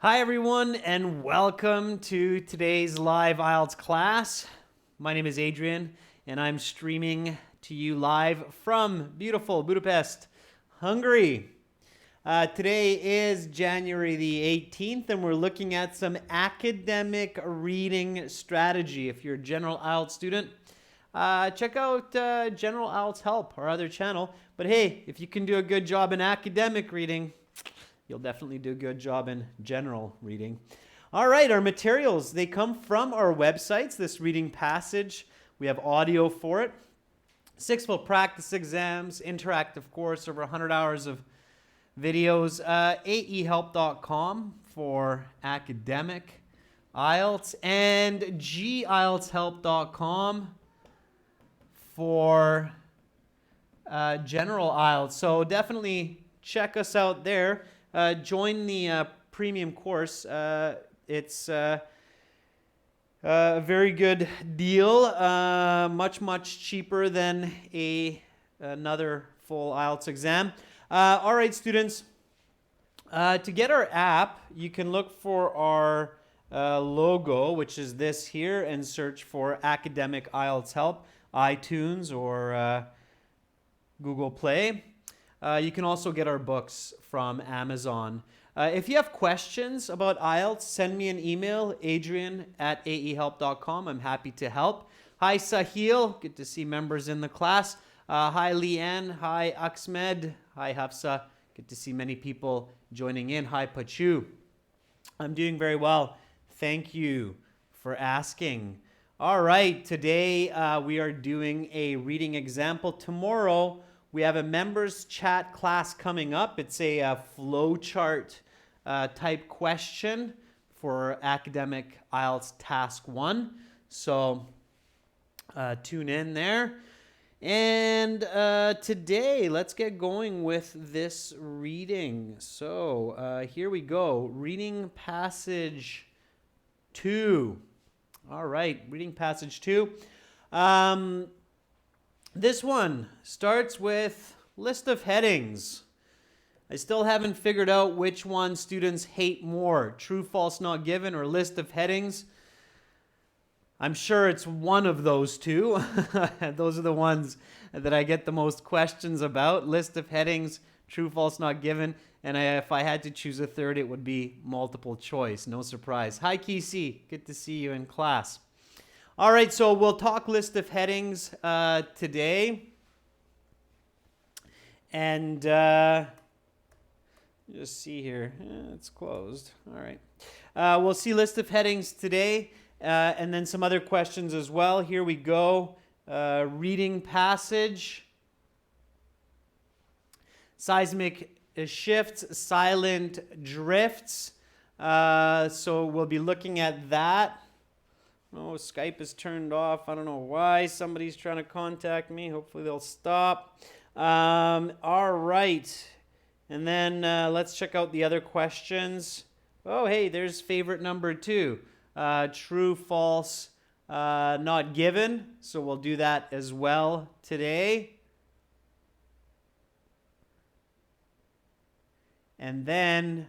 Hi everyone and welcome to today's live IELTS class. My name is Adrian and I'm streaming to you live from beautiful Budapest, Hungary. Today is January the 18th and we're looking at some academic reading strategy. If you're a general IELTS student, check out General IELTS Help, our other channel. But hey, if you can do a good job in academic reading, you'll definitely do a good job in general reading. All right, our materials, they come from our websites, this reading passage. We have audio for it. 6 full practice exams, interactive course, over 100 hours of videos. aehelp.com for academic IELTS and gieltshelp.com for general IELTS. So definitely check us out there. Join the premium course. It's a very good deal, much cheaper than another full IELTS exam. All right, students, to get our app, you can look for our logo, which is this here, and search for Academic IELTS Help, iTunes or Google Play. You can also get our books from Amazon. If you have questions about IELTS, send me an email, adrian@aehelp.com. I'm happy to help. Hi, Sahil. Good to see members in the class. Hi, Leanne. Hi, Ahmed. Hi, Hafsa. Good to see many people joining in. Hi, Pachu. I'm doing very well. Thank you for asking. All right, today we are doing a reading example. Tomorrow, we have a members chat class coming up. It's a flowchart type question for academic IELTS task 1. So tune in there. And today, let's get going with this reading. So here we go. Reading passage 2. All right, reading passage 2. This one starts with list of headings. I still haven't figured out which one students hate more, true, false, not given, or list of headings. I'm sure it's one of those two. Those are the ones that I get the most questions about. List of headings, true, false, not given. And if I had to choose a third, it would be multiple choice. No surprise. Hi, Kesey. Good to see you in class. All right, so we'll talk list of headings today. And just see here. It's closed. All right. We'll see list of headings today and then some other questions as well. Here we go. Reading passage. Seismic shifts, silent drifts. So we'll be looking at that. Oh, Skype is turned off. I don't know why. Somebody's trying to contact me. Hopefully they'll stop. All right. And then let's check out the other questions. Oh, hey, there's favorite number 2. True, false, not given. So we'll do that as well today. And then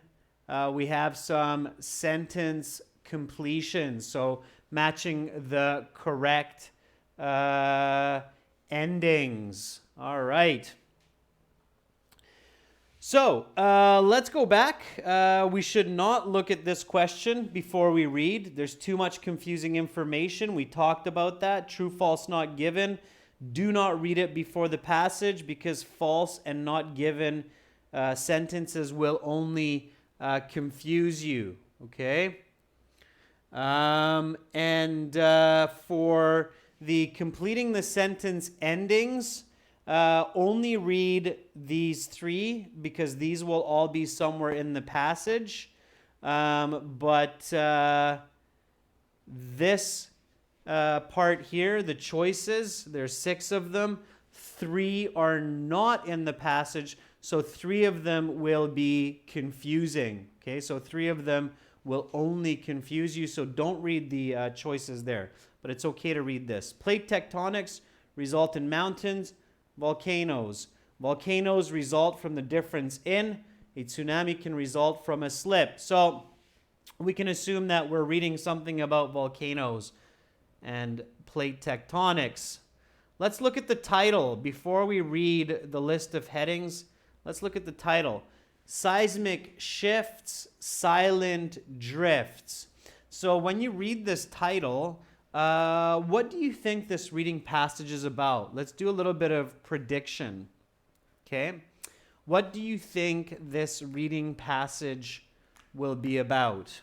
we have some sentence completion. So matching the correct endings. All right. So let's go back. We should not look at this question before we read. There's too much confusing information. We talked about that. True, false, not given. Do not read it before the passage because false and not given sentences will only confuse you. Okay? For the completing the sentence endings, only read these 3 because these will all be somewhere in the passage. This part here, the choices, there's 6 of them. 3 are not in the passage, so 3 of them will be confusing. Okay, so 3 of them will only confuse you, so don't read the choices there. But it's okay to read this. Plate tectonics result in mountains, volcanoes. Volcanoes result from the difference in. A tsunami can result from a slip. So we can assume that we're reading something about volcanoes and plate tectonics. Let's look at the title. Before we read the list of headings, let's look at the title. Seismic shifts, silent drifts. So when you read this title, what do you think this reading passage is about? Let's do a little bit of prediction. Okay? What do you think this reading passage will be about?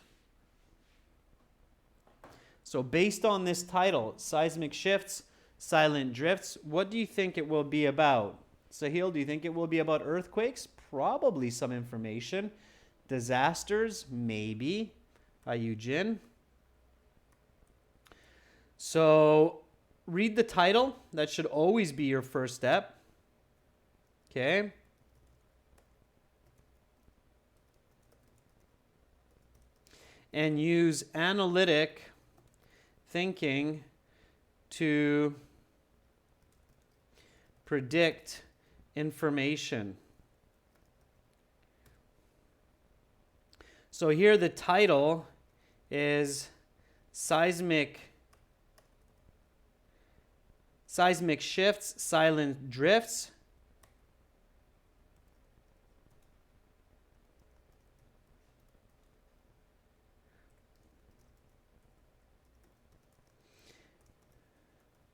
So based on this title, seismic shifts, silent drifts, what do you think it will be about? Sahil, do you think it will be about earthquakes? Probably some information. Disasters? Maybe. Ayujin. So read the title. That should always be your first step. Okay. And use analytic thinking to predict information. So here the title is seismic shifts, silent drifts.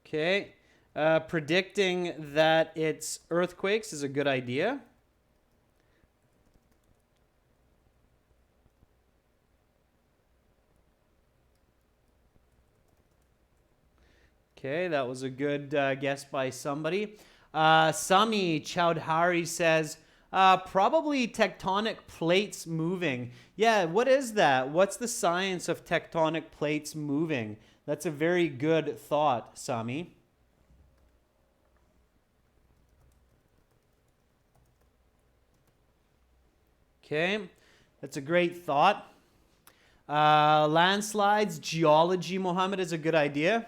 Okay, predicting that it's earthquakes is a good idea. Okay, that was a good guess by somebody. Sami Chowdhury says, probably tectonic plates moving. Yeah, what is that? What's the science of tectonic plates moving? That's a very good thought, Sami. Okay, that's a great thought. Landslides, geology, Mohammed, is a good idea.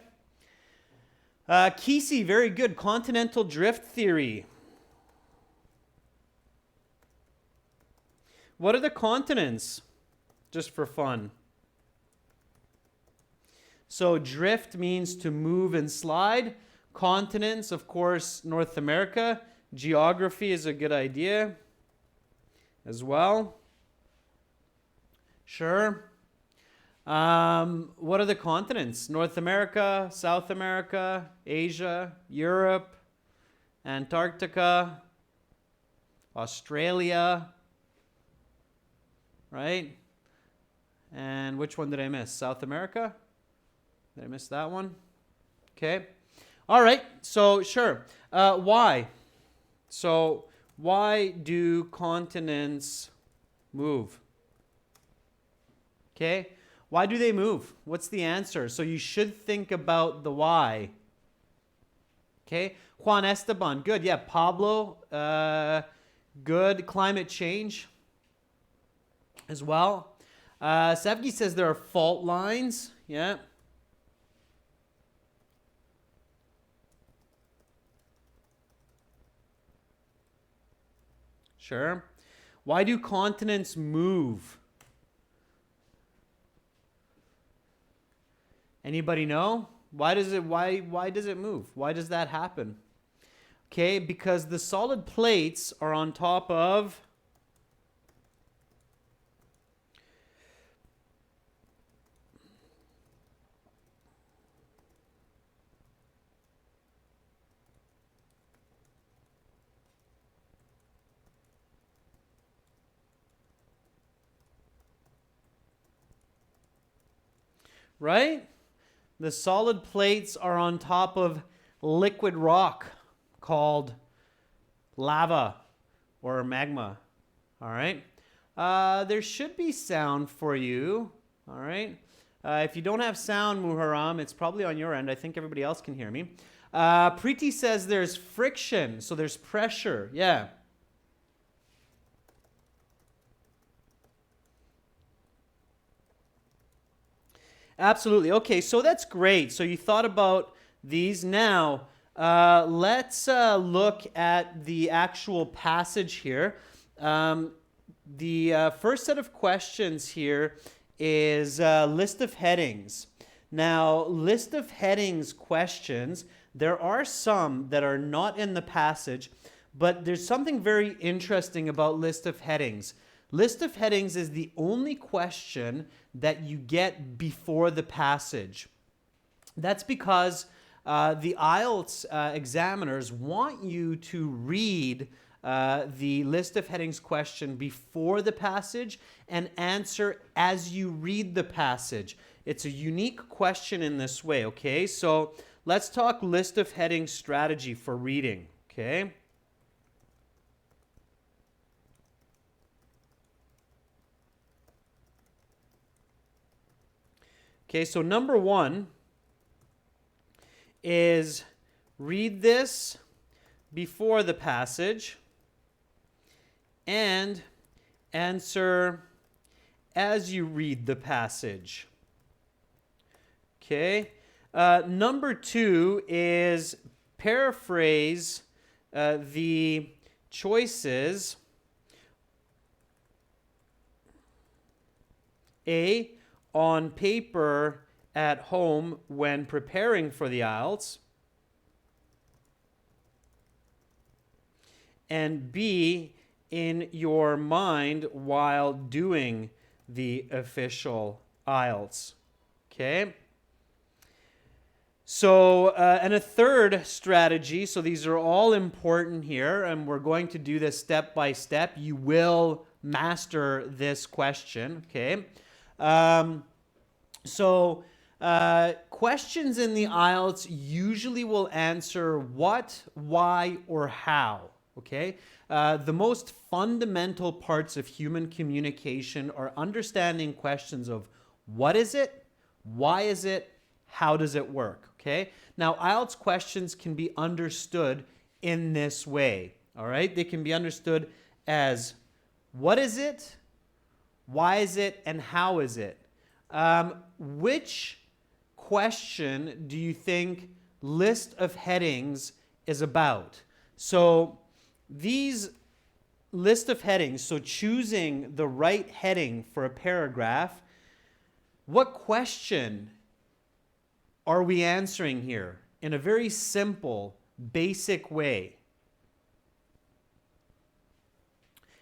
Kisi, very good. Continental drift theory. What are the continents? Just for fun. So drift means to move and slide. Continents, of course, North America. Geography is a good idea as well. Sure. What are the continents? North America, South America, Asia, Europe, Antarctica, Australia, right? And which one did I miss? South America? Did I miss that one? Okay. All right. So, sure. Why? So, why do continents move? Okay. Why do they move? What's the answer? So, you should think about the why. Okay. Juan Esteban. Good. Yeah. Pablo. Good. Climate change as well. Sevgi says there are fault lines. Yeah. Sure. Why do continents move? Anybody know? Why does it move? Why does that happen? Okay, because the solid plates are on top of right? The solid plates are on top of liquid rock called lava or magma. All right. There should be sound for you. All right. If you don't have sound, Muharram, it's probably on your end. I think everybody else can hear me. Preeti says there's friction, so there's pressure. Yeah. Absolutely. Okay, so that's great. So you thought about these. Now, let's look at the actual passage here. The first set of questions here is list of headings. Now, list of headings questions, there are some that are not in the passage, but there's something very interesting about list of headings. List of headings is the only question that you get before the passage. That's because the IELTS examiners want you to read the list of headings question before the passage and answer as you read the passage. It's a unique question in this way, okay? So let's talk list of headings strategy for reading, okay? Okay, so number one is read this before the passage and answer as you read the passage. Okay. Number two is paraphrase the choices. A, on paper at home when preparing for the IELTS. And B, in your mind while doing the official IELTS. Okay? So, and a third strategy, so these are all important here, and we're going to do this step by step. You will master this question, okay? Questions in the IELTS usually will answer what, why, or how, okay? The most fundamental parts of human communication are understanding questions of what is it, why is it, how does it work, okay? Now, IELTS questions can be understood in this way, all right? They can be understood as what is it, why is it, and how is it? Which question do you think list of headings is about? So these list of headings, so choosing the right heading for a paragraph, what question are we answering here in a very simple, basic way?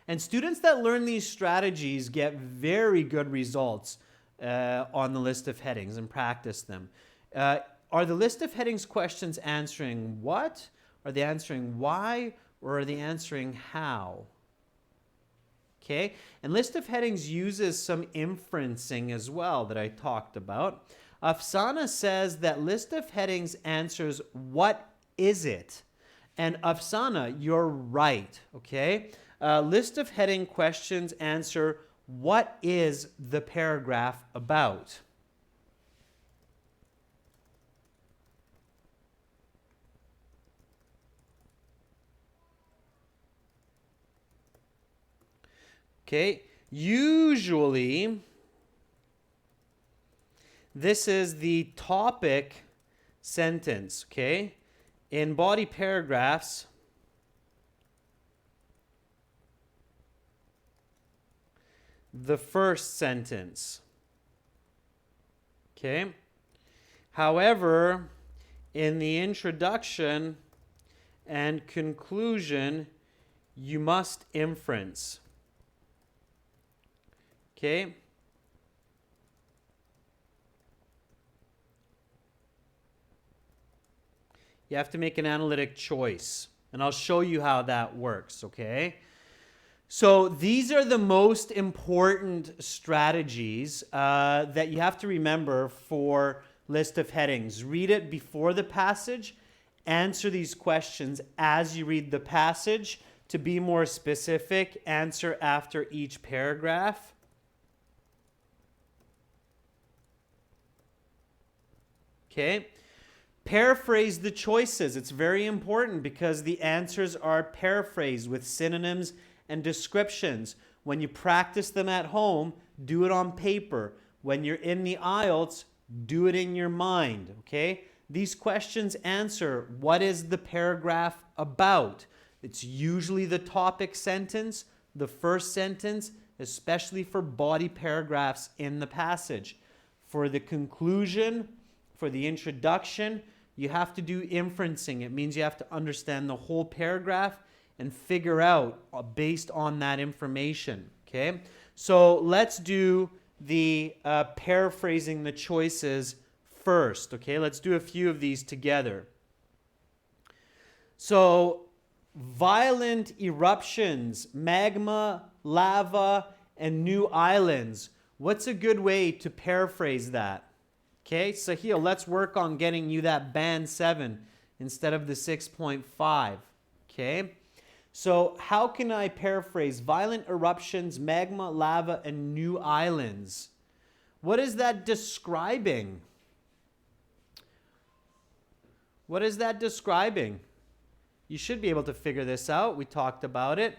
And students that learn these strategies get very good results on the list of headings and practice them. Are the list of headings questions answering what? Are they answering why? Or are they answering how? Okay, and list of headings uses some inferencing as well that I talked about. Afsana says that list of headings answers what is it? And Afsana, you're right, okay? List of heading questions answer what is the paragraph about? Okay, usually this is the topic sentence, okay? In body paragraphs, the first sentence, okay? However, in the introduction and conclusion, you must inference, okay? You have to make an analytic choice, and I'll show you how that works, okay? So these are the most important strategies that you have to remember for list of headings. Read it before the passage, answer these questions as you read the passage. To be more specific, answer after each paragraph. Okay. Paraphrase the choices. It's very important because the answers are paraphrased with synonyms and descriptions. When you practice them at home, do it on paper. When you're in the IELTS, do it in your mind, okay? These questions answer what is the paragraph about. It's usually the topic sentence, the first sentence, especially for body paragraphs in the passage. For the conclusion, for the introduction, you have to do inferencing. It means you have to understand the whole paragraph and figure out based on that information. Okay, so let's do the paraphrasing the choices first. Okay, let's do a few of these together. So, violent eruptions, magma, lava, and new islands. What's a good way to paraphrase that? Okay, Sahil, let's work on getting you that band 7 instead of the 6.5. Okay, so how can I paraphrase violent eruptions, magma, lava, and new islands? What is that describing? What is that describing? You should be able to figure this out. We talked about it.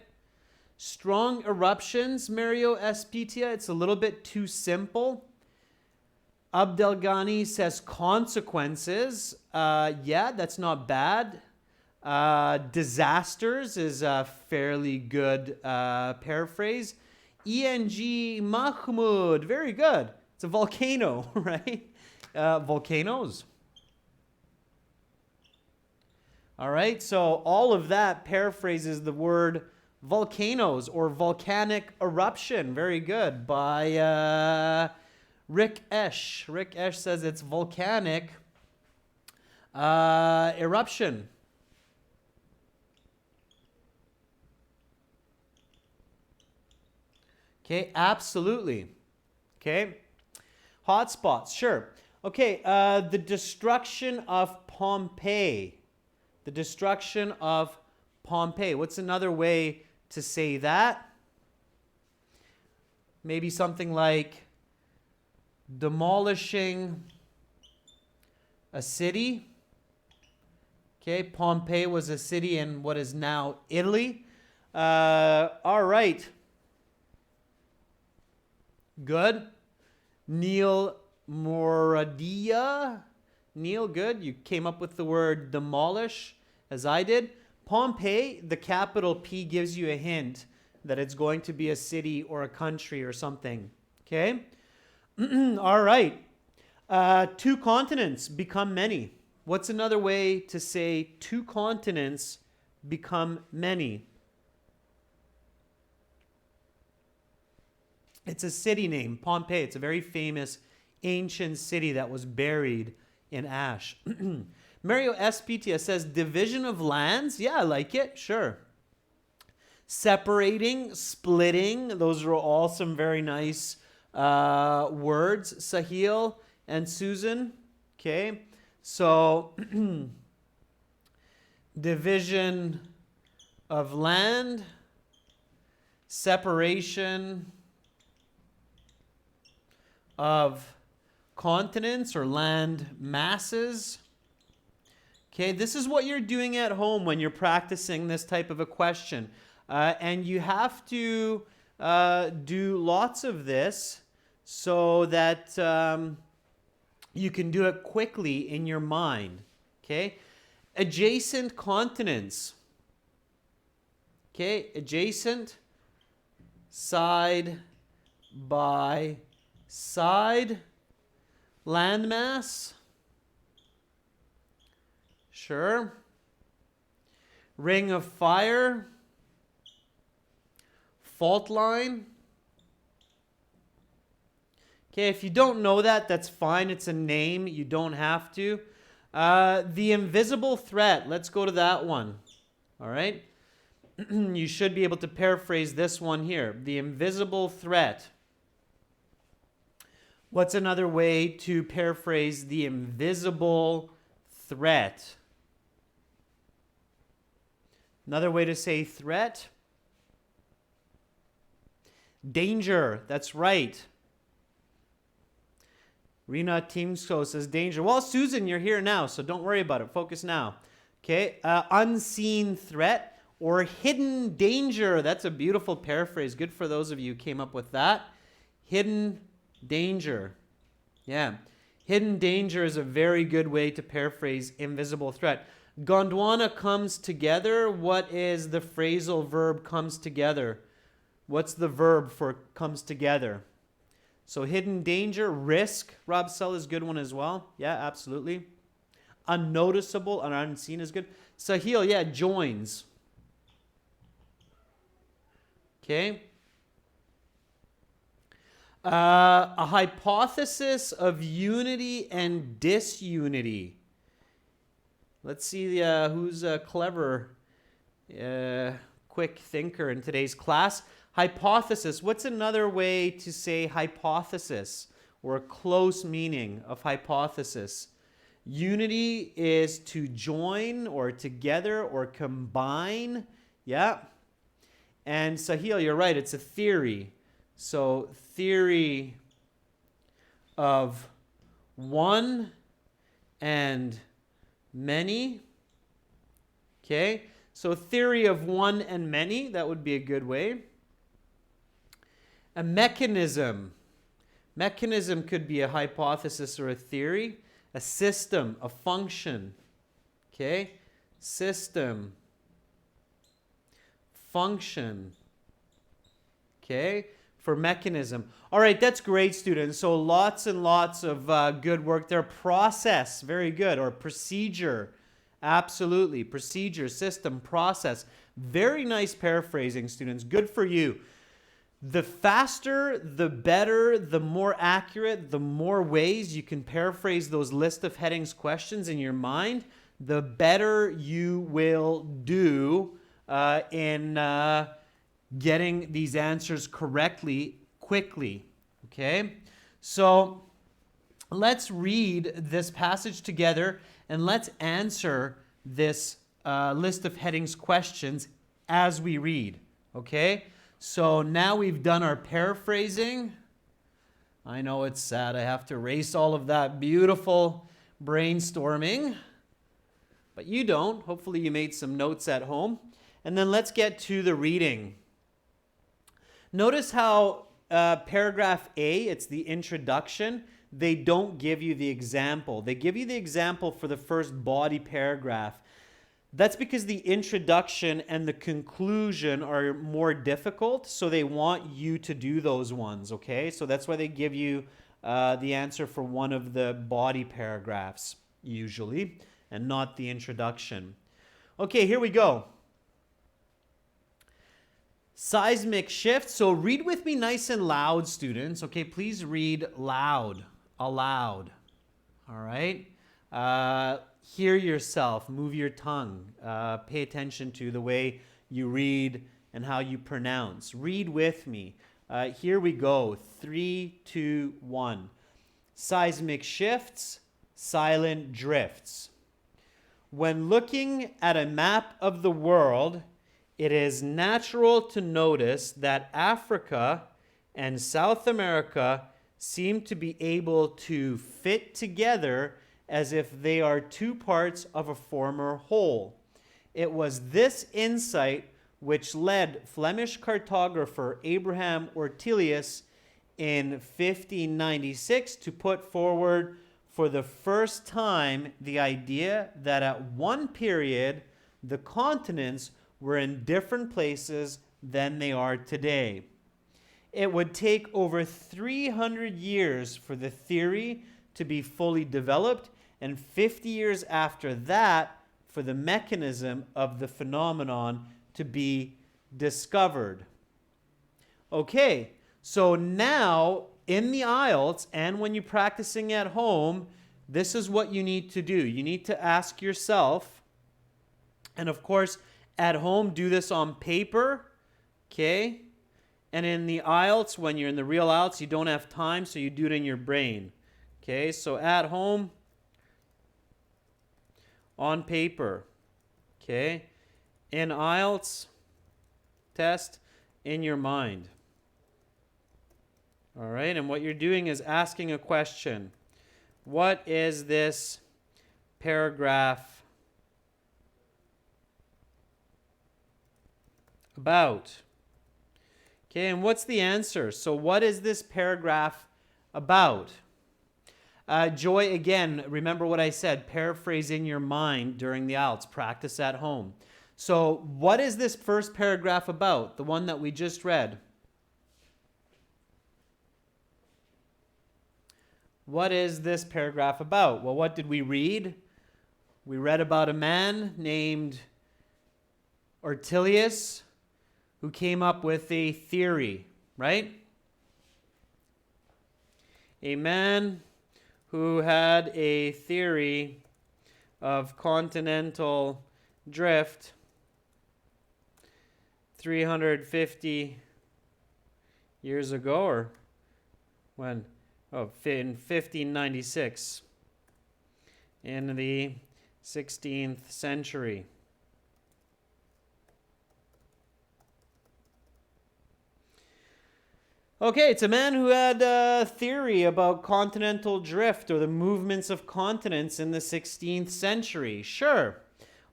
Strong eruptions, Mario Espitia. It's a little bit too simple. Abdelghani says consequences. Yeah, that's not bad. Disasters is a fairly good paraphrase. ENG Mahmoud. Very good. It's a volcano, right? Volcanoes. All right, so all of that paraphrases the word volcanoes or volcanic eruption. Very good. By Rick Esch. Rick Esch says it's volcanic eruption. Okay, absolutely. Okay, hotspots, sure. Okay, the destruction of Pompeii. The destruction of Pompeii. What's another way to say that? Maybe something like demolishing a city. Okay, Pompeii was a city in what is now Italy. All right. Good. Neil Moradia. Neil, good. You came up with the word demolish, as I did. Pompeii, the capital P gives you a hint that it's going to be a city or a country or something. Okay? All right. Two continents become many. What's another way to say two continents become many? It's a city name, Pompeii. It's a very famous ancient city that was buried in ash. Mario Espitia says division of lands. Yeah, I like it. Sure. Separating, splitting. Those are all some very nice words. Sahil and Susan. Okay. So division of land, separation of continents or land masses. Okay, this is what you're doing at home when you're practicing this type of a question. And you have to do lots of this so that you can do it quickly in your mind. Okay, adjacent continents. Okay, adjacent, side by side, landmass. Sure. Ring of fire. Fault line. Okay, if you don't know that, that's fine. It's a name. You don't have to. The invisible threat. Let's go to that one. All right. You should be able to paraphrase this one here. The invisible threat. What's another way to paraphrase the invisible threat? Another way to say threat. Danger. That's right. Rina Teamsko says danger. Well, Susan, you're here now, so don't worry about it. Focus now. Okay. Unseen threat or hidden danger. That's a beautiful paraphrase. Good for those of you who came up with that. Hidden danger. Yeah. Hidden danger is a very good way to paraphrase invisible threat. Gondwana comes together. What is the phrasal verb comes together? What's the verb for comes together? So hidden danger, risk. Rob Sell is a good one as well. Yeah, absolutely. Unnoticeable and unseen is good. Sahil, yeah, joins. Okay. A hypothesis of unity and disunity. Let's see who's a clever, quick thinker in today's class. Hypothesis. What's another way to say hypothesis or a close meaning of hypothesis? Unity is to join or together or combine. Yeah. And Sahil, you're right. It's a theory. So theory of one and many. Okay. So theory of one and many. That would be a good way. A mechanism. Mechanism could be a hypothesis or a theory. A system, a function. Okay? System. Function. Okay? For mechanism. All right, that's great, students. So lots and lots of good work there. Process, very good. Or procedure. Absolutely. Procedure, system, process. Very nice paraphrasing, students. Good for you. The faster, the better, the more accurate, the more ways you can paraphrase those list of headings questions in your mind, the better you will do in getting these answers correctly, quickly. Okay? So let's read this passage together and let's answer this list of headings questions as we read. Okay? So now we've done our paraphrasing. I know it's sad. I have to erase all of that beautiful brainstorming. But you don't. Hopefully you made some notes at home. And then let's get to the reading. Notice how paragraph A, it's the introduction, they don't give you the example. They give you the example for the first body paragraph. That's because the introduction and the conclusion are more difficult, so they want you to do those ones, okay? So that's why they give you the answer for one of the body paragraphs, usually, and not the introduction. Okay, here we go. Seismic shift. So read with me nice and loud, students. Okay, please read loud, aloud. All right? Hear yourself, move your tongue, pay attention to the way you read and how you pronounce. Read with me. Here we go. 3, 2, 1. Seismic shifts, silent drifts. When looking at a map of the world, it is natural to notice that Africa and South America seem to be able to fit together as if they are two parts of a former whole. It was this insight which led Flemish cartographer Abraham Ortelius in 1596 to put forward for the first time the idea that at one period the continents were in different places than they are today. It would take over 300 years for the theory to be fully developed, and 50 years after that for the mechanism of the phenomenon to be discovered. Okay, so now in the IELTS and when you're practicing at home, this is what you need to do. You need to ask yourself, and of course, at home, do this on paper, okay? And in the IELTS, when you're in the real IELTS, you don't have time, so you do it in your brain. Okay, so at home, on paper, okay? In IELTS test, in your mind. All right, and what you're doing is asking a question. What is this paragraph about? Okay, and what's the answer? So what is this paragraph about? Joy, again, remember what I said, paraphrase in your mind during the IELTS, practice at home. So what is this first paragraph about, the one that we just read? what is this paragraph about? Well, what did we read? We read about a man named Ortelius who came up with a theory, right? A man who had a theory of continental drift 350 years ago, or when? Oh, in 1596, in the 16th century. Okay, it's a man who had a theory about continental drift or the movements of continents in the 16th century. Sure.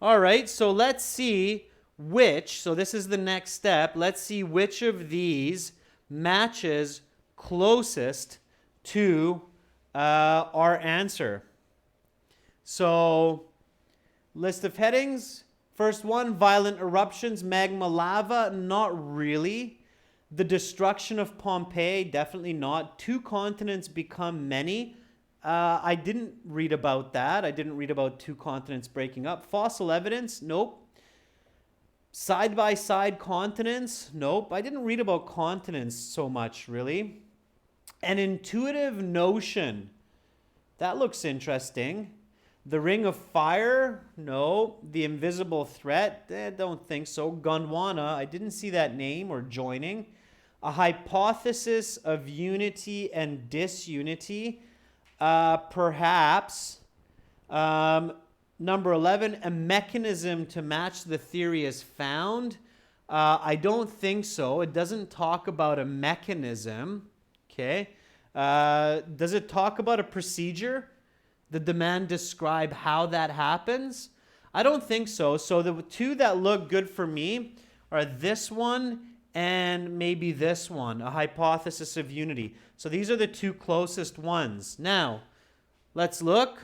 All right, so let's see which, so this is the next step, let's see which of these matches closest to our answer. So, list of headings. First one, violent eruptions, magma lava, not really. The destruction of Pompeii, definitely not. Two continents become many. I didn't read about that. I didn't read about two continents breaking up. Fossil evidence, nope. Side-by-side continents, nope. I didn't read about continents so much, really. An intuitive notion, that looks interesting. The Ring of Fire, no. The Invisible Threat, don't think so. Gondwana, I didn't see that name or joining. A hypothesis of unity and disunity, perhaps. Number 11, a mechanism to match the theory is found. I don't think so. It doesn't talk about a mechanism. Okay. Does it talk about a procedure? Did the man describe how that happens? I don't think so. So the two that look good for me are this one and maybe this one, a hypothesis of unity. So these are the two closest ones. Now, let's look.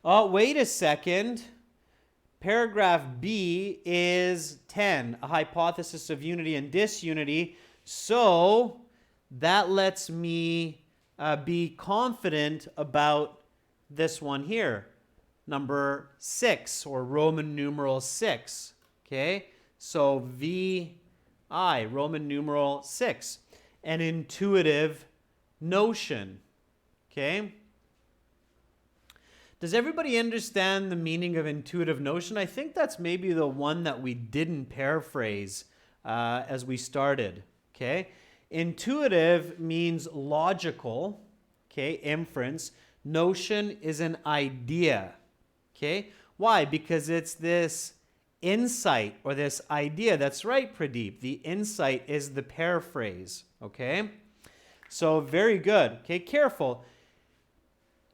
Oh, wait a second. Paragraph B is 10, a hypothesis of unity and disunity. So that lets me be confident about this one here, number 6, or Roman numeral 6. Okay, so VI, Roman numeral 6, an intuitive notion. Okay. Does everybody understand the meaning of intuitive notion? I think that's maybe the one that we didn't paraphrase as we started. Okay. Intuitive means logical, okay, inference. Notion is an idea, okay? Why? Because it's this insight or this idea. That's right, Pradeep. The insight is the paraphrase, okay? So very good, okay? Careful.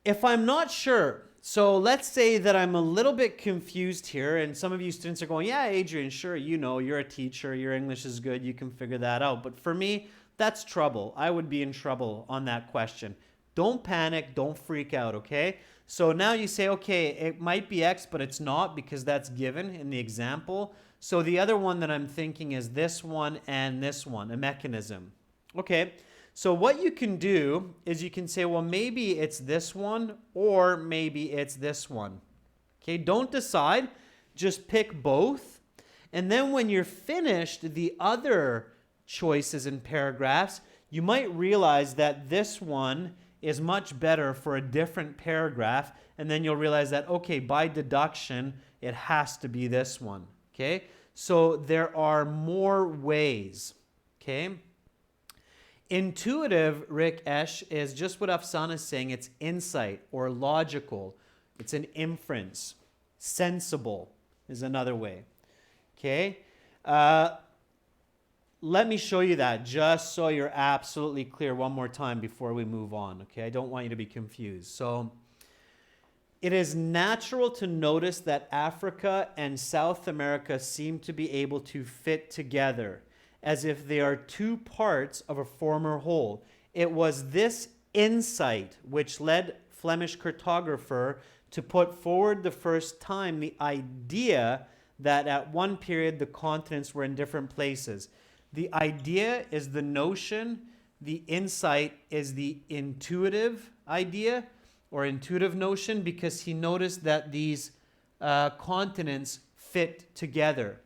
If I'm not sure, so let's say that I'm a little bit confused here, and some of you students are going, yeah, Adrian, sure, you know, you're a teacher, your English is good, you can figure that out. But for me, that's trouble. I would be in trouble on that question. Don't panic. Don't freak out, okay? So now you say, okay, it might be X, but it's not because that's given in the example. So the other one that I'm thinking is this one and this one, a mechanism. Okay, so what you can do is you can say, well, maybe it's this one or maybe it's this one. Okay, don't decide. Just pick both. And then when you're finished, the other choices and paragraphs, you might realize that this one is much better for a different paragraph, and then you'll realize that, okay, by deduction, it has to be this one, okay? So there are more ways, okay? Intuitive, Rick Esh, is just what Afsana is saying. It's insight or logical. It's an inference. Sensible is another way, okay? Let me show you that just so you're absolutely clear one more time before we move on, okay? I don't want you to be confused. So it is natural to notice that Africa and South America seem to be able to fit together as if they are two parts of a former whole. It was this insight which led Flemish cartographer to put forward the first time the idea that at one period the continents were in different places. The idea is the notion the insight is the intuitive idea or intuitive notion, because he noticed that these continents fit together.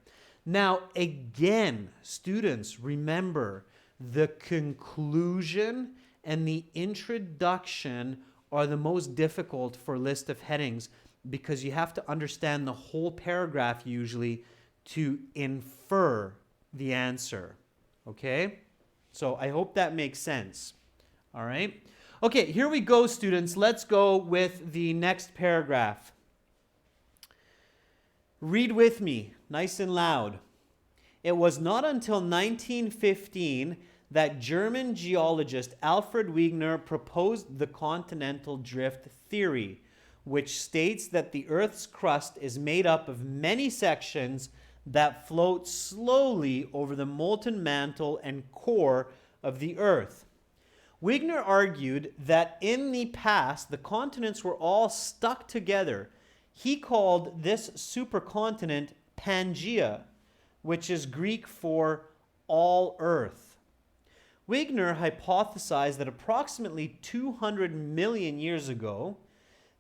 Now, again, students, remember the conclusion and the introduction are the most difficult for list of headings, because you have to understand the whole paragraph usually to infer the answer. Okay? So I hope that makes sense. All right? Okay, here we go, students. Let's go with the next paragraph. Read with me, nice and loud. It was not until 1915 that German geologist Alfred Wegener proposed the continental drift theory, which states that the Earth's crust is made up of many sections that float slowly over the molten mantle and core of the Earth. Wegener argued that in the past, the continents were all stuck together. He called this supercontinent Pangaea, which is Greek for all Earth. Wegener hypothesized that approximately 200 million years ago,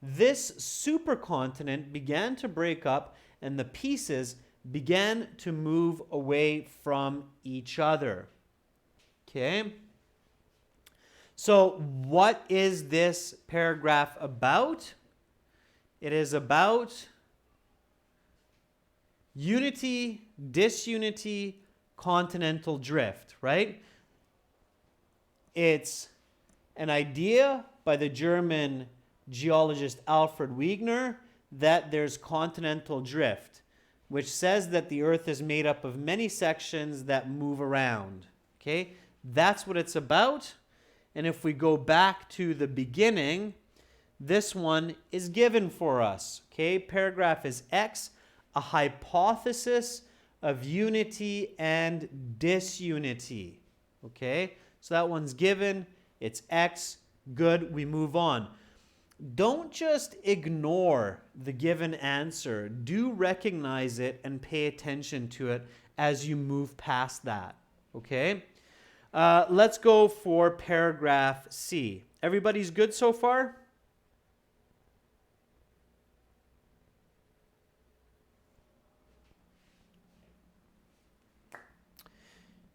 this supercontinent began to break up and the pieces began to move away from each other. Okay? So what is this paragraph about? It is about unity, disunity, continental drift, right? It's an idea by the German geologist Alfred Wegener that there's continental drift, which says that the Earth is made up of many sections that move around. Okay? That's what it's about. And if we go back to the beginning, this one is given for us. Okay? Paragraph is X, a hypothesis of unity and disunity. Okay? So that one's given. It's X. Good. We move on. Don't just ignore the given answer. Do recognize it and pay attention to it as you move past that. Okay? Let's go for paragraph C. Everybody's good so far?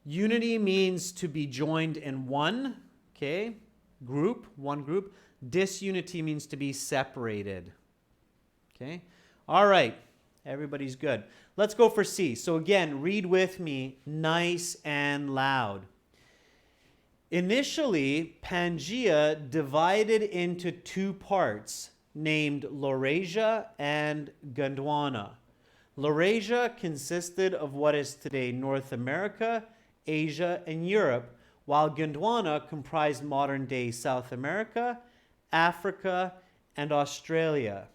Unity means to be joined in one, okay? Group, one group. Disunity means to be separated. Okay? All right. Everybody's good. Let's go for C. So again, read with me, nice and loud. Initially, Pangaea divided into two parts named Laurasia and Gondwana. Laurasia consisted of what is today North America, Asia, and Europe, while Gondwana comprised modern-day South America, Africa, and Australia.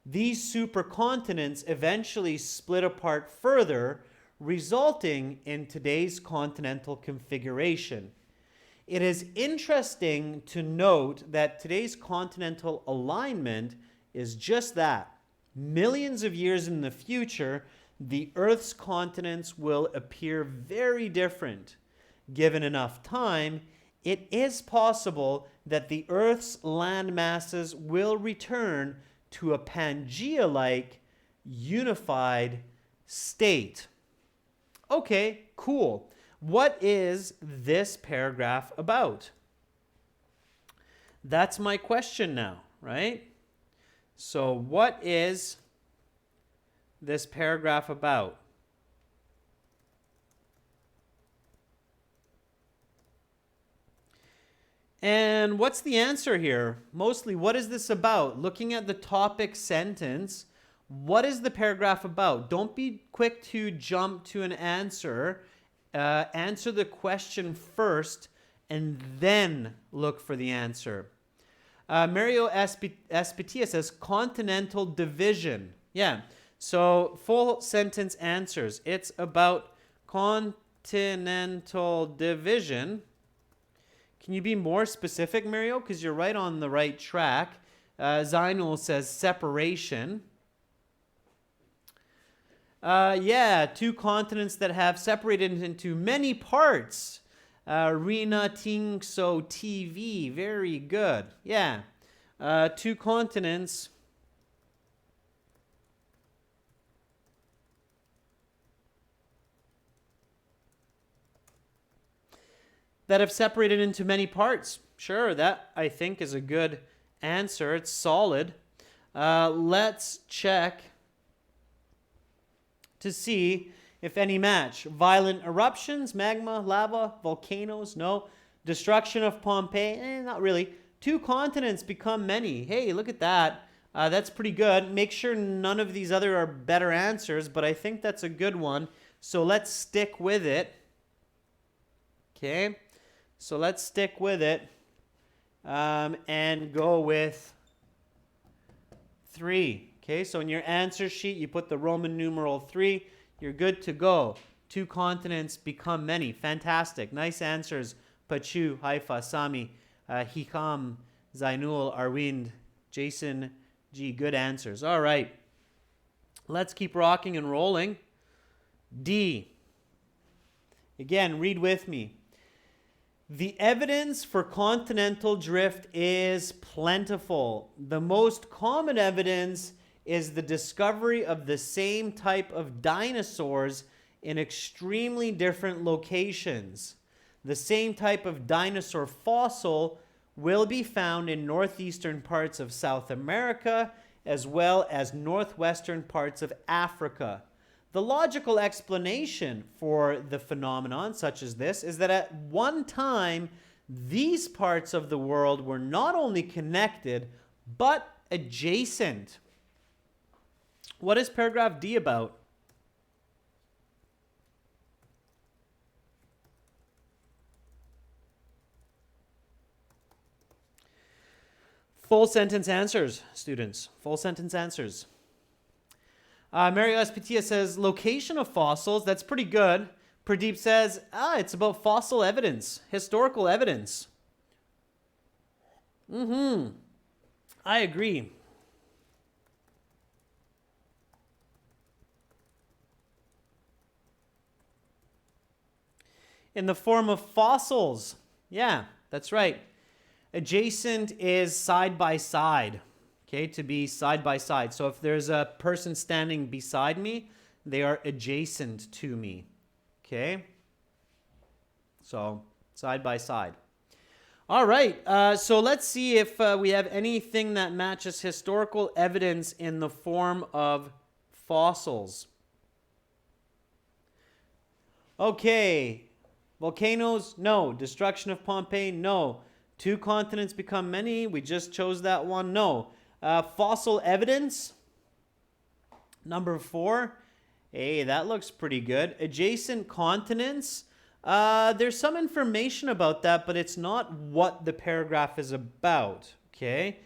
These supercontinents eventually split apart further, resulting in today's continental configuration. It is interesting to note that today's continental alignment is just that. Millions of years in the future, the Earth's continents will appear very different. Given enough time, it is possible that the Earth's land masses will return to a Pangaea-like unified state. Okay, cool. What is this paragraph about? That's my question now, right? So what is this paragraph about? And what's the answer here? Mostly, what is this about? Looking at the topic sentence, what is the paragraph about? Don't be quick to jump to an answer. Answer the question first and then look for the answer. Mario Espetia says continental division. Yeah, so full sentence answers. It's about continental division. Can you be more specific, Mario? Because you're right on the right track. Zainul says separation. Yeah, two continents that have separated into many parts. Rina Tingso TV. Very good. Yeah. Two continents that have separated into many parts. Sure, that I think is a good answer. It's solid. Let's check to see if any match. Violent eruptions, magma, lava, volcanoes, no. Destruction of Pompeii, not really. Two continents become many. Hey, look at that. That's pretty good. Make sure none of these other are better answers, but I think that's a good one. So let's stick with it. Okay, so let's stick with it and go with 3. Okay, so in your answer sheet, you put the Roman numeral 3. You're good to go. Two continents become many. Fantastic. Nice answers. Pachu, Haifa, Sami, Hikam, Zainul, Arwind, Jason, G. Good answers. All right. Let's keep rocking and rolling. D. Again, read with me. The evidence for continental drift is plentiful. The most common evidence is the discovery of the same type of dinosaurs in extremely different locations. The same type of dinosaur fossil will be found in northeastern parts of South America as well as northwestern parts of Africa. The logical explanation for the phenomenon such as this is that at one time, these parts of the world were not only connected, but adjacent. What is paragraph D about? Full sentence answers, students. Full sentence answers. Mario Espitia says, location of fossils. That's pretty good. Pradeep says, it's about fossil evidence, historical evidence. I agree. In the form of fossils. Yeah, that's right. Adjacent is side by side. Okay, to be side by side. So if there's a person standing beside me, they are adjacent to me. Okay? So side by side. All right, so let's see if we have anything that matches historical evidence in the form of fossils. Okay, volcanoes, no. Destruction of Pompeii, no. Two continents become many, we just chose that one, no. Fossil evidence, number 4. Hey, that looks pretty good. Adjacent continents, there's some information about that, but it's not what the paragraph is about, okay?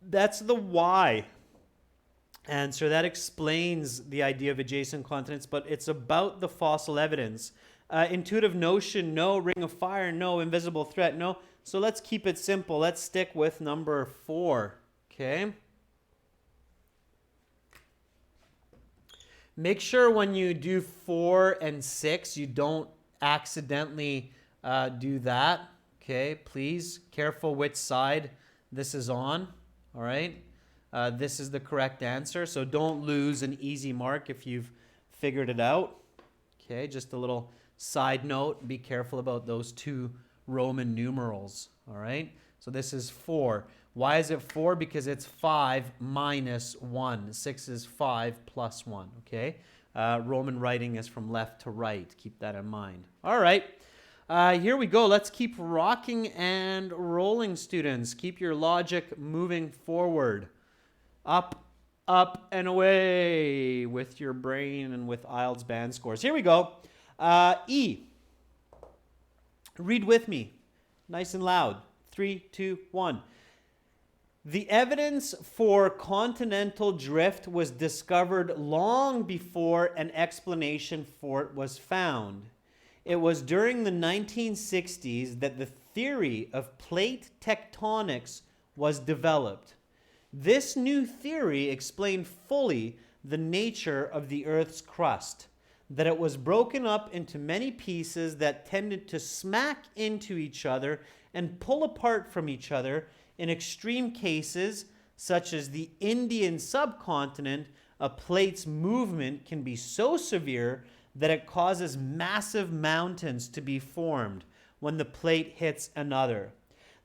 That's the Y answer. That explains the idea of adjacent continents, but it's about the fossil evidence. Intuitive notion, no. Ring of fire, no. Invisible threat, no. So let's keep it simple. Let's stick with number 4, okay? Make sure when you do 4 and 6, you don't accidentally do that, okay? Please, careful which side this is on, all right? This is the correct answer, so don't lose an easy mark if you've figured it out, okay? Just a little side note, be careful about those 2 Roman numerals, all right? So this is 4. Why is it 4? Because it's 5 minus 1. 6 is 5 plus 1, okay? Roman writing is from left to right. Keep that in mind. All right, here we go. Let's keep rocking and rolling, students. Keep your logic moving forward. Up, up, and away with your brain and with IELTS band scores. Here we go. E. Read with me, nice and loud. 3, 2, 1. The evidence for continental drift was discovered long before an explanation for it was found. It was during the 1960s that the theory of plate tectonics was developed. This new theory explained fully the nature of the Earth's crust. that it was broken up into many pieces that tended to smack into each other and pull apart from each other. In extreme cases, such as the Indian subcontinent, a plate's movement can be so severe that it causes massive mountains to be formed when the plate hits another.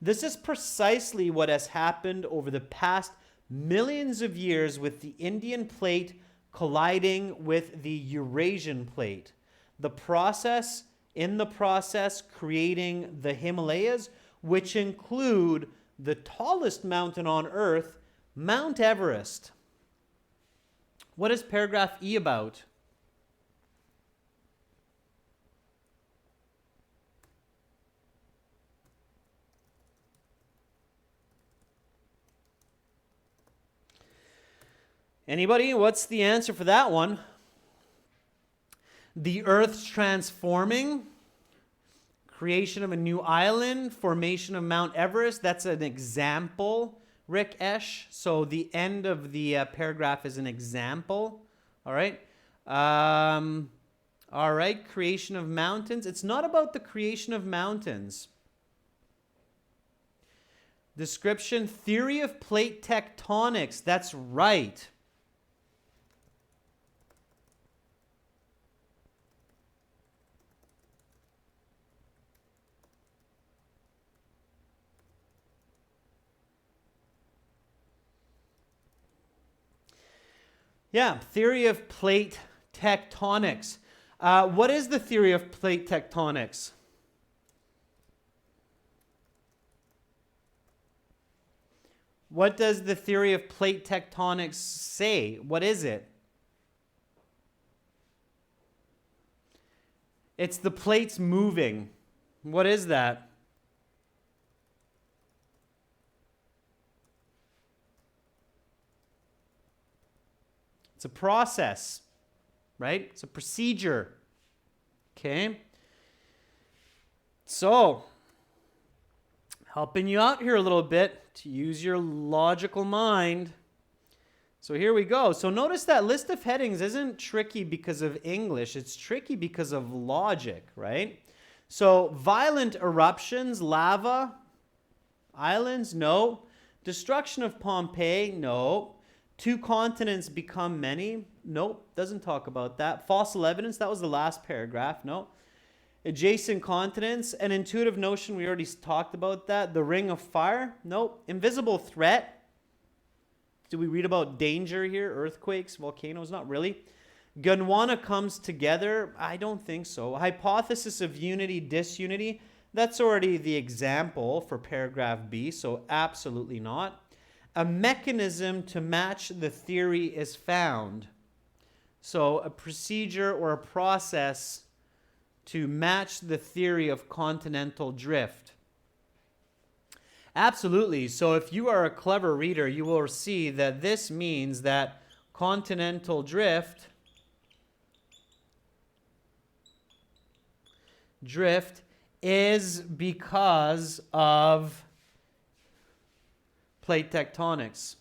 This is precisely what has happened over the past millions of years with the Indian plate colliding with the Eurasian plate. In the process, creating the Himalayas, which include the tallest mountain on Earth, Mount Everest. What is paragraph E about? Anybody? What's the answer for that one? The Earth's transforming, creation of a new island, formation of Mount Everest. That's an example, Rick Esch. So the end of the paragraph is an example. All right. All right. Creation of mountains. It's not about the creation of mountains. Description, theory of plate tectonics. That's right. Yeah, theory of plate tectonics. What is the theory of plate tectonics? What does the theory of plate tectonics say? What is it? It's the plates moving. What is that? It's a process, right? It's a procedure. Okay? So, helping you out here a little bit to use your logical mind. So here we go. So notice that list of headings isn't tricky because of English. It's tricky because of logic, right? So violent eruptions, lava, islands, no. Destruction of Pompeii, no. Two continents become many, nope, doesn't talk about that. Fossil evidence, that was the last paragraph, no. Adjacent continents, an intuitive notion, we already talked about that. The ring of fire, nope. Invisible threat, do we read about danger here? Earthquakes, volcanoes, not really. Gondwana comes together, I don't think so. Hypothesis of unity, disunity, that's already the example for paragraph B, so absolutely not. A mechanism to match the theory is found. So a procedure or a process to match the theory of continental drift. Absolutely. So if you are a clever reader, you will see that this means that continental drift is because of plate tectonics.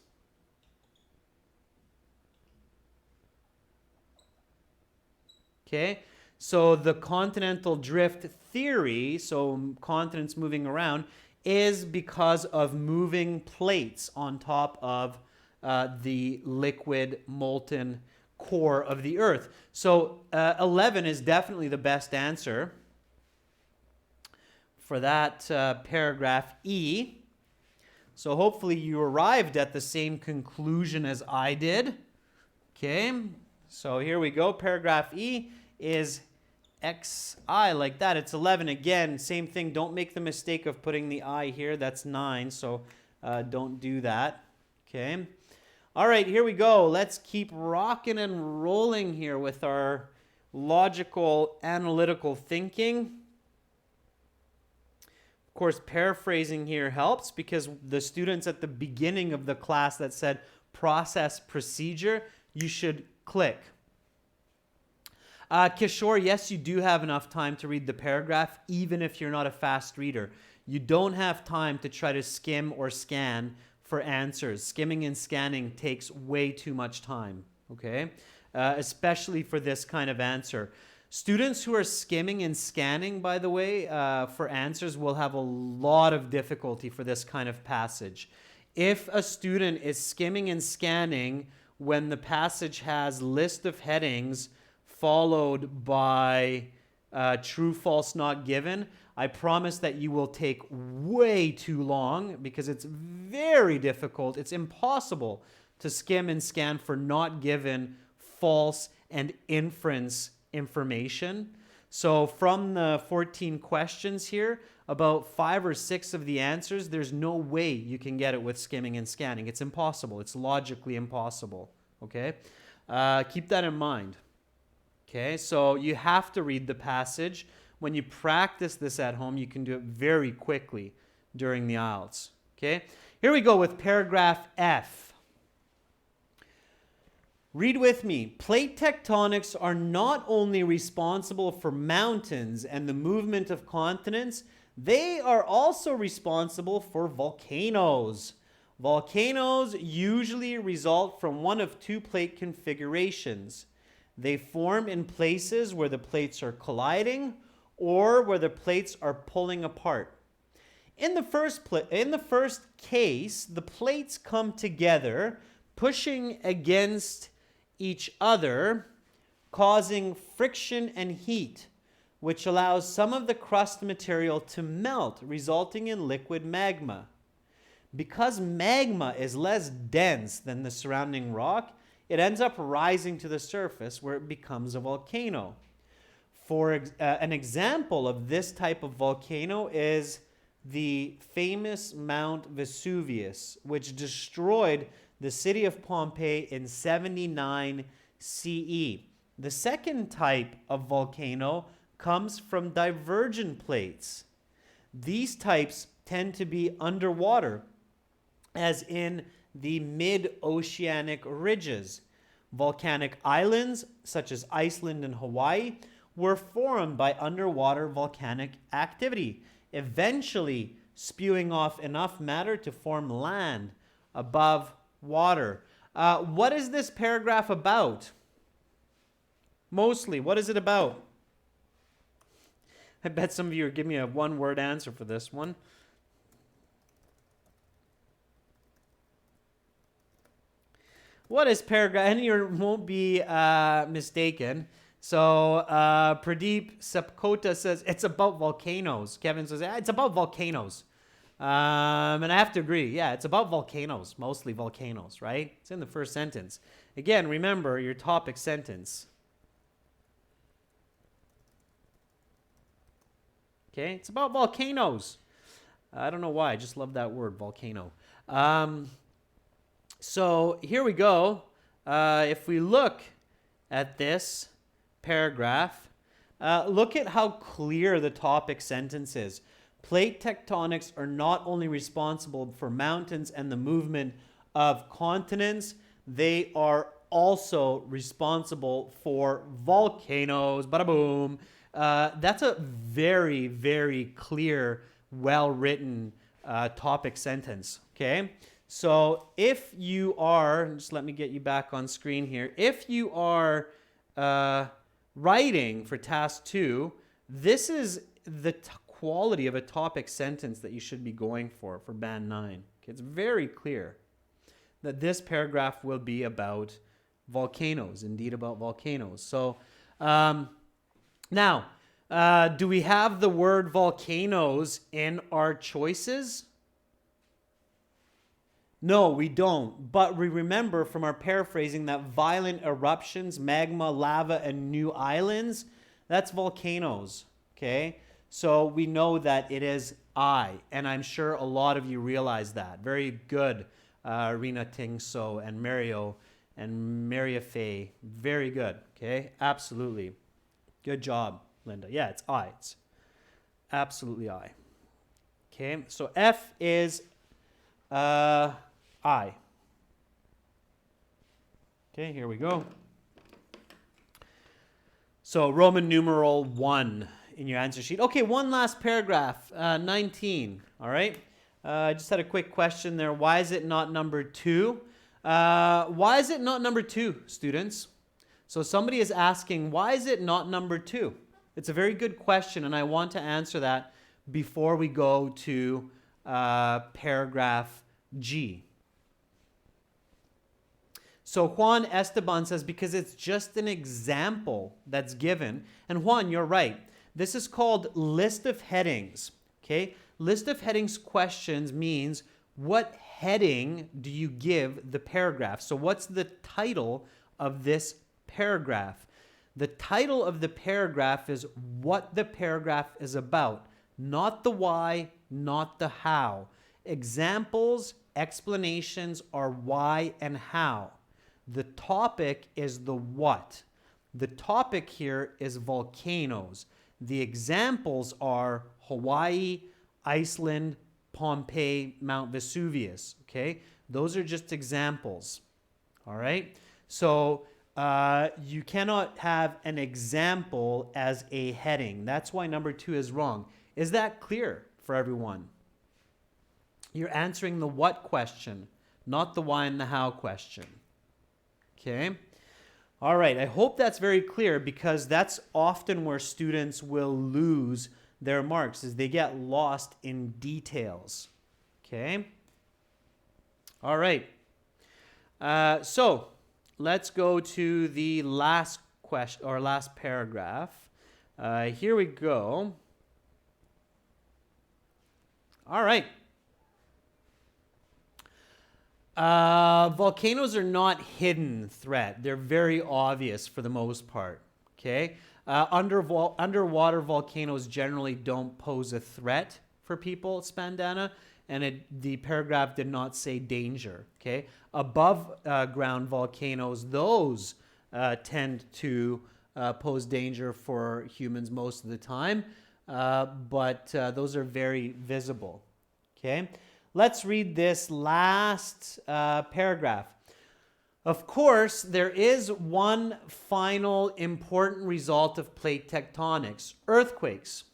Okay, so the continental drift theory, so continents moving around, is because of moving plates on top of the liquid molten core of the Earth. So 11 is definitely the best answer for that paragraph E. So hopefully you arrived at the same conclusion as I did. Okay, so here we go. Paragraph E is XI, like that. It's 11 again. Same thing. Don't make the mistake of putting the I here. That's 9, so don't do that. Okay. All right, here we go. Let's keep rocking and rolling here with our logical, analytical thinking. Of course, paraphrasing here helps because the students at the beginning of the class that said process procedure, you should click. Kishore, yes, you do have enough time to read the paragraph, even if you're not a fast reader. You don't have time to try to skim or scan for answers. Skimming and scanning takes way too much time, okay? especially for this kind of answer. Students who are skimming and scanning, by the way, for answers will have a lot of difficulty for this kind of passage. If a student is skimming and scanning when the passage has list of headings followed by true, false, not given, I promise that you will take way too long because it's very difficult. It's impossible to skim and scan for not given, false, and inference information. So from the 14 questions here, about 5 or 6 of the answers, there's no way you can get it with skimming and scanning. It's impossible. It's logically impossible. Okay? Keep that in mind. Okay? So you have to read the passage. When you practice this at home, you can do it very quickly during the IELTS. Okay? Here we go with paragraph F. Read with me. Plate tectonics are not only responsible for mountains and the movement of continents, they are also responsible for volcanoes. Volcanoes usually result from one of two plate configurations. They form in places where the plates are colliding or where the plates are pulling apart. In the first case, the plates come together, pushing against each other, causing friction and heat, which allows some of the crust material to melt, resulting in liquid magma. Because magma is less dense than the surrounding rock, it ends up rising to the surface where it becomes a volcano. For an example of this type of volcano is the famous Mount Vesuvius, which destroyed the city of Pompeii in 79 CE. The second type of volcano comes from divergent plates. These types tend to be underwater, as in the mid-oceanic ridges. Volcanic islands, such as Iceland and Hawaii, were formed by underwater volcanic activity, eventually spewing off enough matter to form land above water. What is this paragraph about? Mostly, what is it about? I bet some of you are giving me a one-word answer for this one. What is paragraph? And you won't be mistaken. So Pradeep Sapkota says it's about volcanoes. Kevin says it's about volcanoes. And I have to agree. Yeah, it's about volcanoes, mostly volcanoes, right? It's in the first sentence. Again, remember your topic sentence. Okay, it's about volcanoes. I don't know why. I just love that word, volcano. So here we go. If we look at this paragraph, look at how clear the topic sentence is. Plate tectonics are not only responsible for mountains and the movement of continents, they are also responsible for volcanoes. Bada boom. That's a very, very clear, well-written topic sentence, okay? So if you are, just let me get you back on screen here. If you are writing for task 2, this is the quality of a topic sentence that you should be going for band 9. Okay, it's very clear that this paragraph will be about volcanoes, indeed about volcanoes. So now, do we have the word volcanoes in our choices? No, we don't. But we remember from our paraphrasing that violent eruptions, magma, lava, and new islands, that's volcanoes, okay? So we know that it is I, and I'm sure a lot of you realize that. Very good, Rina Tingso and Mario and Maria Faye. Very good, okay? Absolutely. Good job, Linda. Yeah, it's I. It's absolutely I. Okay, so F is I. Okay, here we go. So Roman numeral 1 in your answer sheet. Okay, one last paragraph, 19, all right? I just had a quick question there. Why is it not number 2? Why is it not number 2, students? So somebody is asking, why is it not number 2? It's a very good question, and I want to answer that before we go to paragraph G. So Juan Esteban says, because it's just an example that's given. And Juan, you're right. This is called list of headings. Okay? List of headings questions means what heading do you give the paragraph? So what's the title of this paragraph? The title of the paragraph is what the paragraph is about, not the why, not the how. Examples, explanations are why and how. The topic is the what. The topic here is volcanoes. The examples are Hawaii, Iceland, Pompeii, Mount Vesuvius. Okay? Those are just examples. All right? So you cannot have an example as a heading. That's why number 2 is wrong. Is that clear for everyone? You're answering the what question, not the why and the how question. Okay? All right, I hope that's very clear, because that's often where students will lose their marks, is they get lost in details. Okay? All right. So let's go to the last question, or last paragraph. Here we go. All right. Volcanoes are not hidden threat. They're very obvious for the most part. Okay? Underwater volcanoes generally don't pose a threat for people at Spandana, and the paragraph did not say danger. Okay? Above ground volcanoes, those tend to pose danger for humans most of the time, but those are very visible. Okay? Let's read this last paragraph. Of course, there is one final important result of plate tectonics: earthquakes.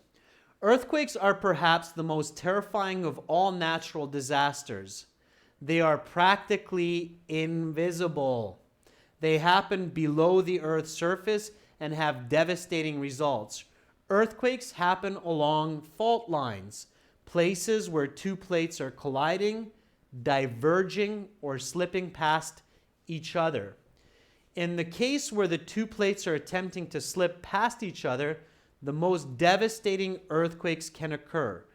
Earthquakes are perhaps the most terrifying of all natural disasters. They are practically invisible. They happen below the Earth's surface and have devastating results. Earthquakes happen along fault lines, places where two plates are colliding, diverging, or slipping past each other. In the case where the two plates are attempting to slip past each other, the most devastating earthquakes can occur.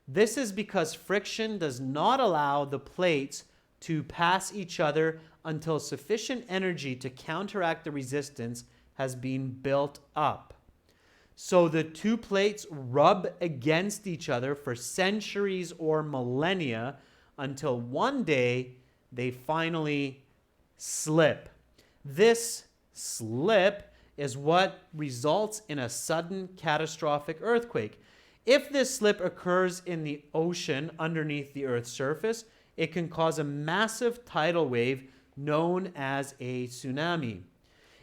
This is because friction does not allow the plates to pass each other until sufficient energy to counteract the resistance has been built up. So the two plates rub against each other for centuries or millennia until one day they finally slip. This slip is what results in a sudden catastrophic earthquake. If this slip occurs in the ocean underneath the Earth's surface, it can cause a massive tidal wave known as a tsunami.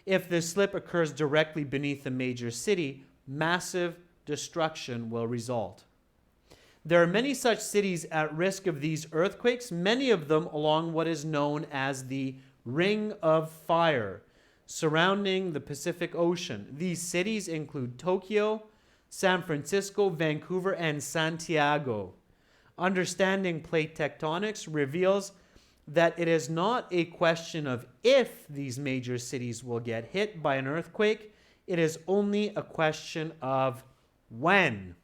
If this slip occurs directly beneath a major city, massive destruction will result. There are many such cities at risk of these earthquakes, many of them along what is known as the Ring of Fire, surrounding the Pacific Ocean. These cities include Tokyo, San Francisco, Vancouver, and Santiago. Understanding plate tectonics reveals that it is not a question of if these major cities will get hit by an earthquake. It is only a question of when.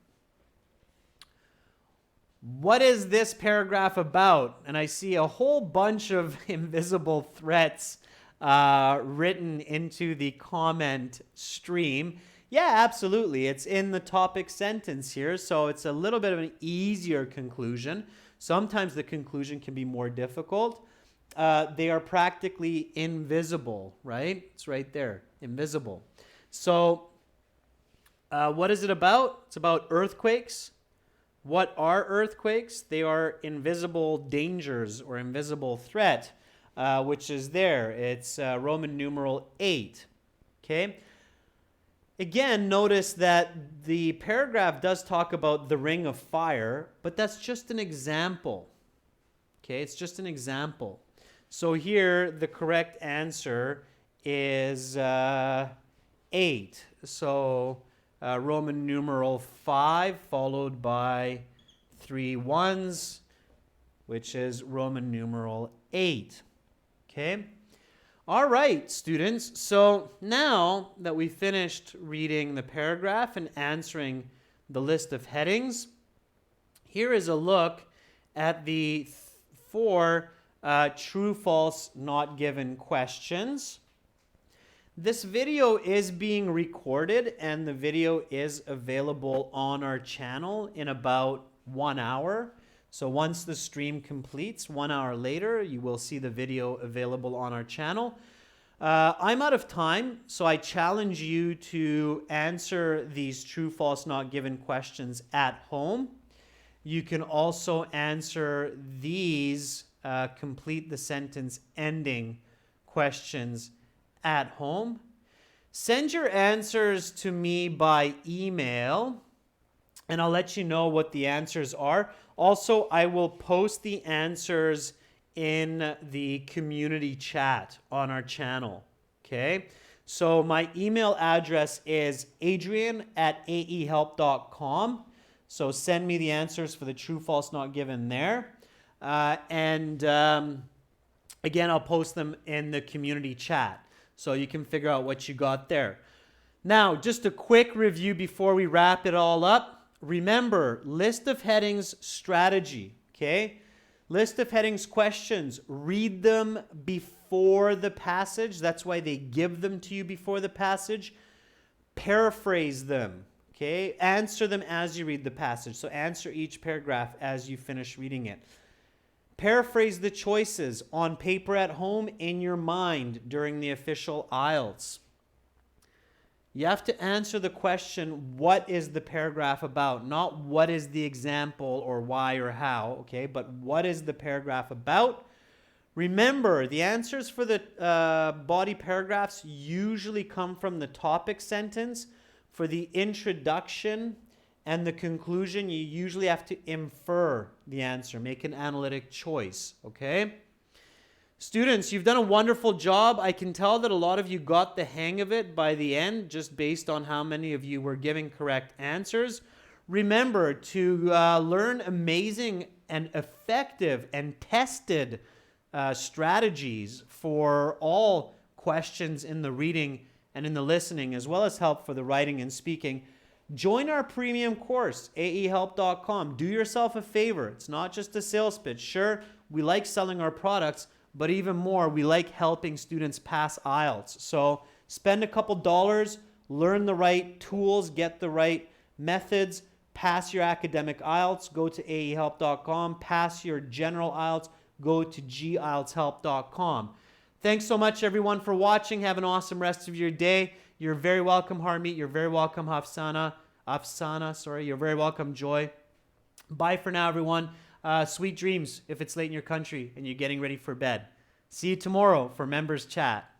What is this paragraph about? And I see a whole bunch of invisible threats written into the comment stream. Yeah, absolutely. It's in the topic sentence here, so it's a little bit of an easier conclusion. Sometimes the conclusion can be more difficult. They are practically invisible, right? It's right there, invisible. So what is it about? It's about earthquakes. What are earthquakes? They are invisible dangers or invisible threat, which is there. It's Roman numeral 8. Okay? Again, notice that the paragraph does talk about the Ring of Fire, but that's just an example. Okay? It's just an example. So here, the correct answer is 8. So Roman numeral 5 followed by 3 ones, which is Roman numeral 8. Okay? All right, students. So now that we finished reading the paragraph and answering the list of headings, here is a look at the 4 true, false, not given questions. This video is being recorded and the video is available on our channel in about 1 hour. So once the stream completes, 1 hour later, you will see the video available on our channel. I'm out of time, so I challenge you to answer these true, false, not given questions at home. You can also answer these complete the sentence ending questions at home. Send your answers to me by email, and I'll let you know what the answers are. Also, I will post the answers in the community chat on our channel. Okay? So my email address is adrian@aehelp.com. So send me the answers for the true, false, not given there. Again, I'll post them in the community chat so you can figure out what you got there. Now, just a quick review before we wrap it all up. Remember, list of headings strategy, okay? List of headings questions. Read them before the passage. That's why they give them to you before the passage. Paraphrase them, okay? Answer them as you read the passage. So answer each paragraph as you finish reading it. Paraphrase the choices on paper at home, in your mind during the official IELTS. You have to answer the question, what is the paragraph about? Not what is the example or why or how, okay? But what is the paragraph about? Remember, the answers for the body paragraphs usually come from the topic sentence. For the introduction and the conclusion, you usually have to infer the answer, make an analytic choice, okay? Students, you've done a wonderful job. I can tell that a lot of you got the hang of it by the end, just based on how many of you were giving correct answers. Remember to learn amazing and effective and tested strategies for all questions in the reading and in the listening, as well as help for the writing and speaking. Join our premium course, aehelp.com. Do yourself a favor. It's not just a sales pitch. Sure, we like selling our products, but even more, we like helping students pass IELTS. So spend a couple dollars, learn the right tools, get the right methods, pass your academic IELTS, go to aehelp.com. Pass your general IELTS, go to gieltshelp.com. Thanks so much, everyone, for watching. Have an awesome rest of your day. You're very welcome, Harmeet. You're very welcome, Afsana. You're very welcome, Joy. Bye for now, everyone. Sweet dreams if it's late in your country and you're getting ready for bed. See you tomorrow for Members Chat.